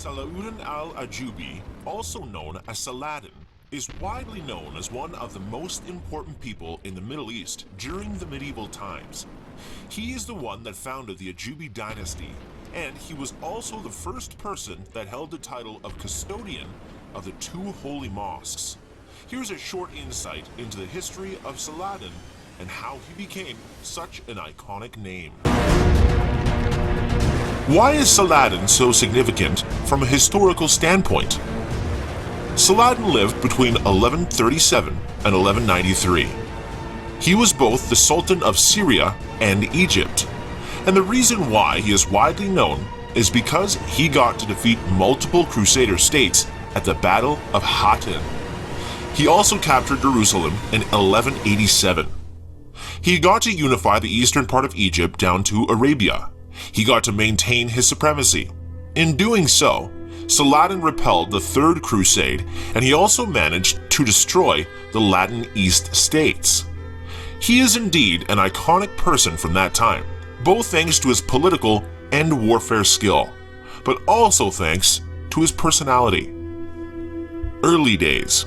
Salahuddin al-Ayyubi, also known as Saladin, is widely known as one of the most important people in the Middle East during the medieval times. He is the one that founded the Ayyubi dynasty, and he was also the first person that held the title of custodian of the two holy mosques. Here's a short insight into the history of Saladin and how he became such an iconic name. Why is Saladin so significant from a historical standpoint? Saladin lived between 1137 and 1193. He was both the Sultan of Syria and Egypt, and the reason why he is widely known is because he got to defeat multiple Crusader states at the Battle of Hattin. He also captured Jerusalem in 1187. He got to unify the eastern part of Egypt down to Arabia. He got to maintain his supremacy. In doing so, Saladin repelled the Third Crusade, and he also managed to destroy the Latin East states. He is indeed an iconic person from that time, both thanks to his political and warfare skill, but also thanks to his personality. Early days.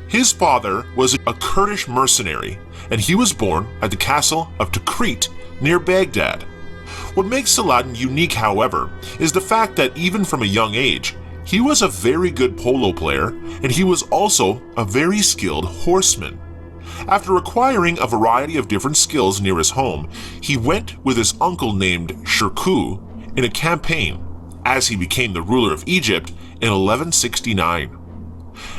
His father was a Kurdish mercenary, and he was born at the castle of Tikrit near Baghdad. What makes Saladin unique, however, is the fact that even from a young age, he was a very good polo player, and he was also a very skilled horseman. After acquiring a variety of different skills near his home, he went with his uncle named Shirkuh in a campaign, as he became the ruler of Egypt in 1169.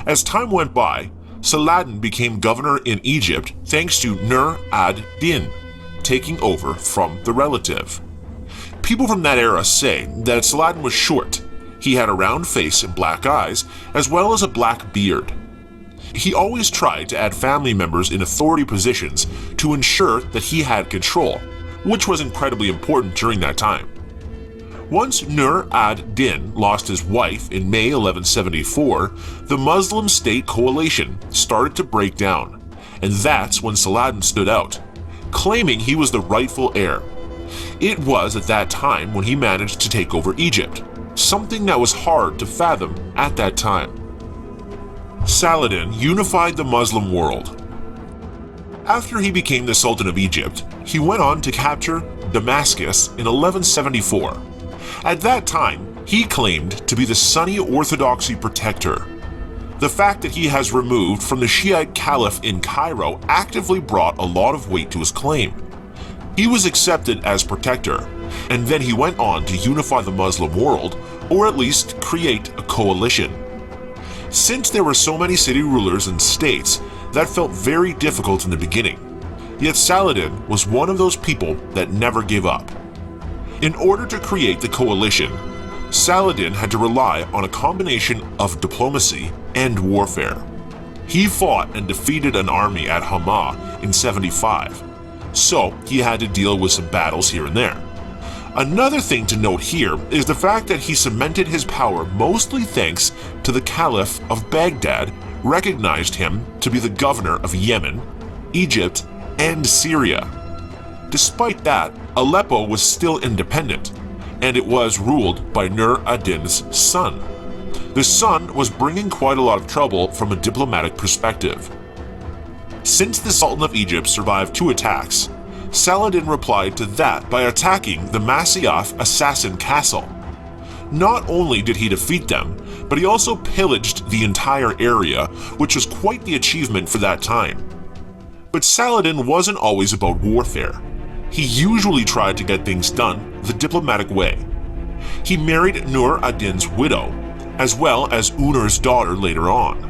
As time went by, Saladin became governor in Egypt thanks to Nur ad-Din taking over from the relative. People from that era say that Saladin was short. He had a round face and black eyes, as well as a black beard. He always tried to add family members in authority positions to ensure that he had control, which was incredibly important during that time. Once Nur ad-Din lost his wife in May 1174, the Muslim state coalition started to break down, and that's when Saladin stood out, claiming he was the rightful heir. It was at that time when he managed to take over Egypt, something that was hard to fathom at that time. Saladin unified the Muslim world. After he became the Sultan of Egypt, he went on to capture Damascus in 1174. At that time, he claimed to be the Sunni Orthodoxy protector. The fact that he has removed from the Shiite Caliph in Cairo actively brought a lot of weight to his claim. He was accepted as protector, and then he went on to unify the Muslim world, or at least create a coalition. Since there were so many city rulers and states, that felt very difficult in the beginning. Yet Saladin was one of those people that never gave up. In order to create the coalition, Saladin had to rely on a combination of diplomacy and warfare. He fought and defeated an army at Hama in 75, so he had to deal with some battles here and there. Another thing to note here is the fact that he cemented his power mostly thanks to the Caliph of Baghdad recognized him to be the governor of Yemen, Egypt, and Syria. Despite that, Aleppo was still independent, and it was ruled by Nur ad-Din's son. The son was bringing quite a lot of trouble from a diplomatic perspective. Since the Sultan of Egypt survived 2 attacks, Saladin replied to that by attacking the Masyaf assassin castle. Not only did he defeat them, but he also pillaged the entire area, which was quite the achievement for that time. But Saladin wasn't always about warfare. He usually tried to get things done the diplomatic way. He married Nur ad-Din's widow, as well as Unar's daughter later on.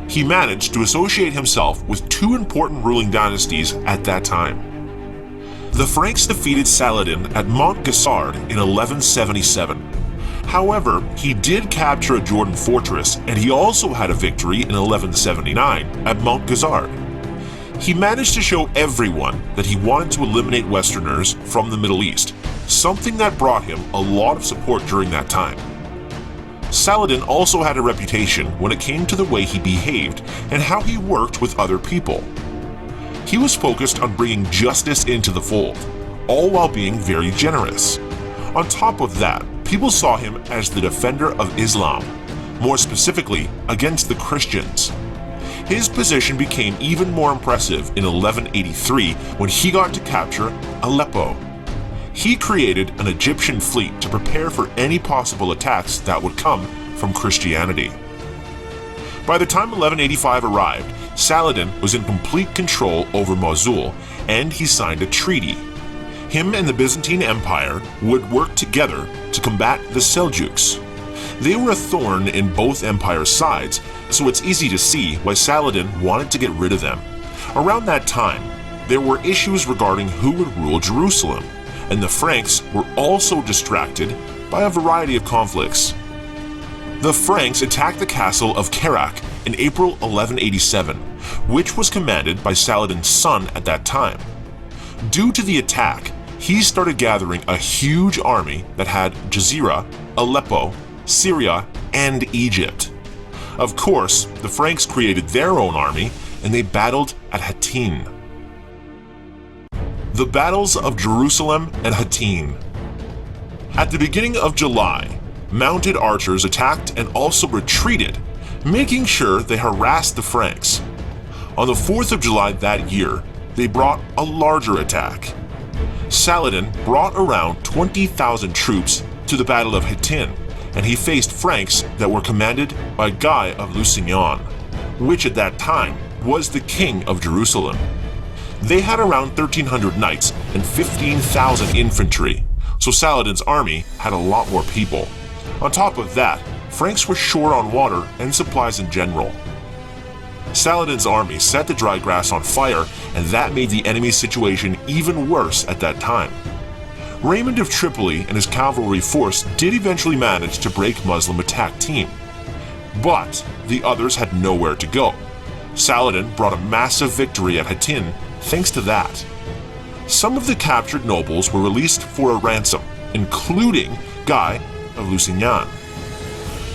He managed to associate himself with 2 important ruling dynasties at that time. The Franks defeated Saladin at Montgessard in 1177. However, he did capture a Jordan fortress, and he also had a victory in 1179 at Montgessard. He managed to show everyone that he wanted to eliminate Westerners from the Middle East, something that brought him a lot of support during that time. Saladin also had a reputation when it came to the way he behaved and how he worked with other people. He was focused on bringing justice into the fold, all while being very generous. On top of that, people saw him as the defender of Islam, more specifically against the Christians. His position became even more impressive in 1183 when he got to capture Aleppo. He created an Egyptian fleet to prepare for any possible attacks that would come from Christianity. By the time 1185 arrived, Saladin was in complete control over Mosul, and he signed a treaty. Him and the Byzantine Empire would work together to combat the Seljuks. They were a thorn in both empires' sides, so it's easy to see why Saladin wanted to get rid of them. Around that time, there were issues regarding who would rule Jerusalem, and the Franks were also distracted by a variety of conflicts. The Franks attacked the castle of Kerak in April 1187, which was commanded by Saladin's son at that time. Due to the attack, he started gathering a huge army that had Jazira, Aleppo, Syria, and Egypt. Of course, the Franks created their own army, and they battled at Hattin. The battles of Jerusalem and Hattin. At the beginning of July, mounted archers attacked and also retreated, making sure they harassed the Franks. On the 4th of July that year, they brought a larger attack. Saladin brought around 20,000 troops to the Battle of Hattin, and he faced Franks that were commanded by Guy of Lusignan, which at that time was the king of Jerusalem. They had around 1,300 knights and 15,000 infantry, so Saladin's army had a lot more people. On top of that, Franks were short on water and supplies in general. Saladin's army set the dry grass on fire, and that made the enemy's situation even worse at that time. Raymond of Tripoli and his cavalry force did eventually manage to break Muslim attack team, but the others had nowhere to go. Saladin brought a massive victory at Hattin thanks to that. Some of the captured nobles were released for a ransom, including Guy of Lusignan.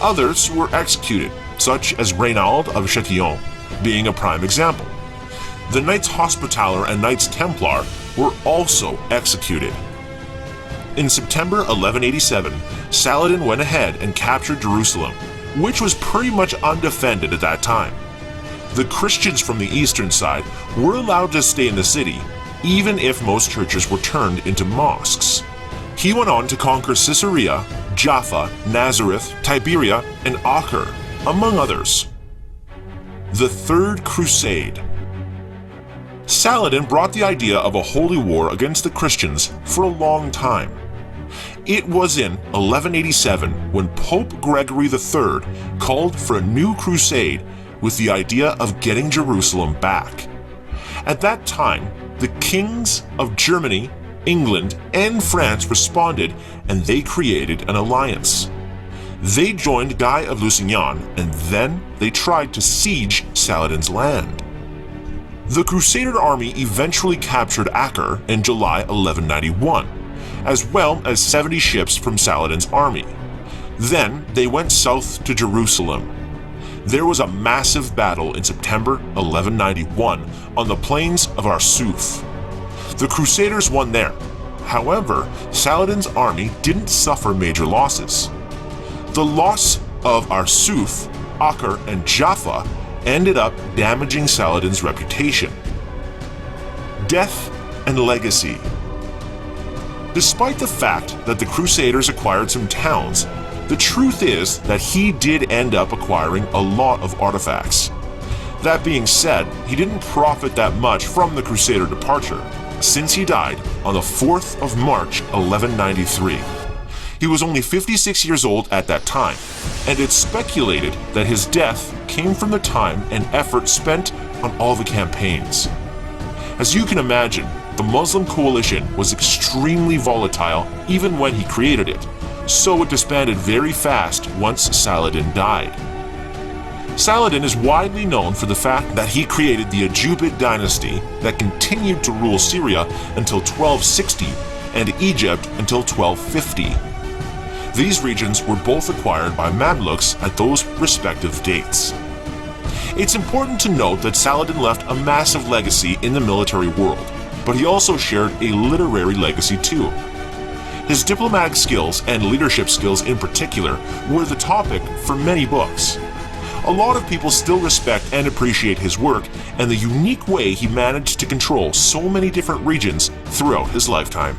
Others were executed, such as Reynald of Chatillon being a prime example. The Knights Hospitaller and Knights Templar were also executed. In September 1187, Saladin went ahead and captured Jerusalem, which was pretty much undefended at that time. The Christians from the eastern side were allowed to stay in the city, even if most churches were turned into mosques. He went on to conquer Caesarea, Jaffa, Nazareth, Tiberia, and Acre, among others. The Third Crusade. Saladin brought the idea of a holy war against the Christians for a long time. It was in 1187 when Pope Gregory III called for a new crusade with the idea of getting Jerusalem back. At that time, the kings of Germany, England, and France responded, and they created an alliance. They joined Guy of Lusignan, and then they tried to siege Saladin's land. The Crusader army eventually captured Acre in July 1191, as well as 70 ships from Saladin's army. Then they went south to Jerusalem. There was a massive battle in September 1191 on the plains of Arsuf. The Crusaders won there. However, Saladin's army didn't suffer major losses. The loss of Arsuf, Acre, and Jaffa ended up damaging Saladin's reputation. Death and legacy. Despite the fact that the Crusaders acquired some towns, the truth is that he did end up acquiring a lot of artifacts. That being said, he didn't profit that much from the Crusader departure, since he died on the 4th of March 1193. He was only 56 years old at that time, and it's speculated that his death came from the time and effort spent on all the campaigns. As you can imagine, the Muslim coalition was extremely volatile even when he created it, so it disbanded very fast once Saladin died. Saladin is widely known for the fact that he created the Ayyubid dynasty that continued to rule Syria until 1260 and Egypt until 1250. These regions were both acquired by Mamluks at those respective dates. It's important to note that Saladin left a massive legacy in the military world, but he also shared a literary legacy too. His diplomatic skills and leadership skills in particular were the topic for many books. A lot of people still respect and appreciate his work and the unique way he managed to control so many different regions throughout his lifetime.